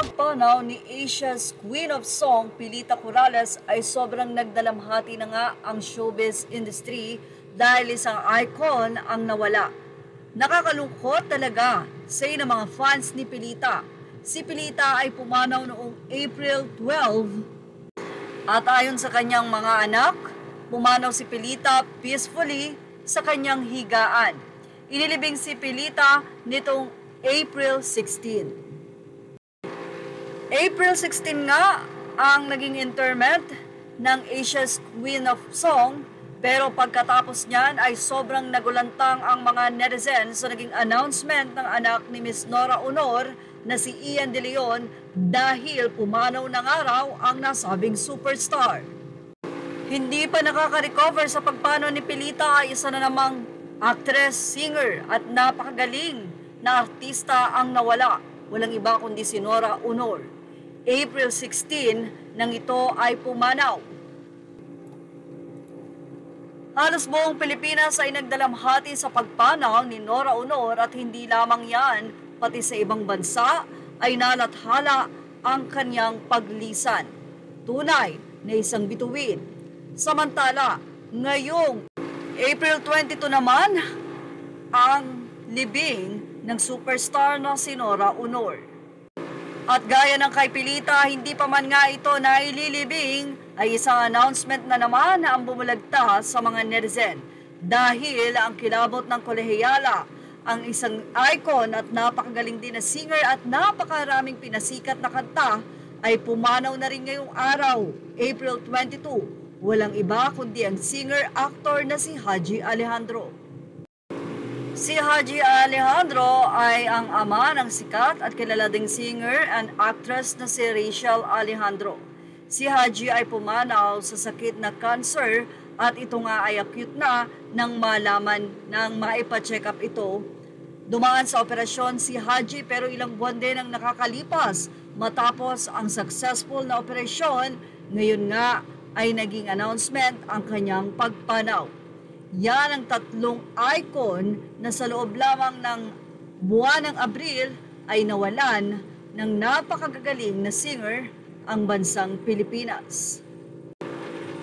pagpanaw ni Asia's Queen of Song, Pilita Corrales, ay sobrang nagdalamhati na nga ang showbiz industry dahil isang icon ang nawala. Nakakalungkot talaga, say ng mga fans ni Pilita. Si Pilita ay pumanaw noong April 12 at ayon sa kanyang mga anak, pumanaw si Pilita peacefully sa kanyang higaan. Inilibing si Pilita nitong April 16. April 16 nga ang naging interment ng Asia's Queen of Song, pero pagkatapos niyan ay sobrang nagulantang ang mga netizens sa naging announcement ng anak ni Miss Nora Honor na si Ian De Leon dahil pumanaw ng araw ang nasabing superstar. Hindi pa nakaka-recover sa pagpanaw ni Pilita ay isa na namang actress, singer at napakagaling na artista ang nawala. Walang iba kundi si Nora Honor. April 16 nang ito ay pumanaw. Halos buong Pilipinas ay nagdalamhati sa pagpanaw ni Nora Honor at hindi lamang yan, pati sa ibang bansa ay nalathala ang kanyang paglisan. Tunay na isang bituin. Samantala, ngayong April 22 naman, ang libing ng superstar na si Nora Honor. At gaya ng kay Pilita, hindi pa man nga ito naililibing, ay isang announcement na naman na ang bumulagta sa mga netizen. Dahil ang kilabot ng kolehiyala, ang isang icon at napakagaling din na singer at napakaraming pinasikat na kanta, ay pumanaw na rin ngayong araw, April 22. Walang iba kundi ang singer-actor na si Haji Alejandro. Si Haji Alejandro ay ang ama ng sikat at kilala ding singer and actress na si Rachel Alejandro. Si Haji ay pumanaw sa sakit na cancer at ito nga ay acute na nang malaman nang maipa-check up ito. Dumaan sa operasyon si Haji pero ilang buwan din ang nakakalipas matapos ang successful na operasyon. Ngayon nga ay naging announcement ang kanyang pagpanaw. Yan ang tatlong icon na sa loob lamang ng buwan ng Abril ay nawalan ng napakagagaling na singer ang bansang Pilipinas.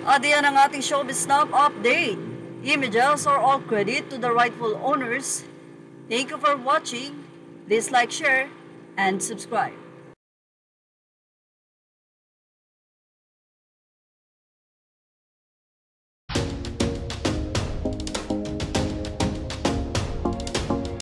At yan ang ating Showbiz Snap update. Images are all credit to the rightful owners. Thank you for watching. Please like, share, and subscribe.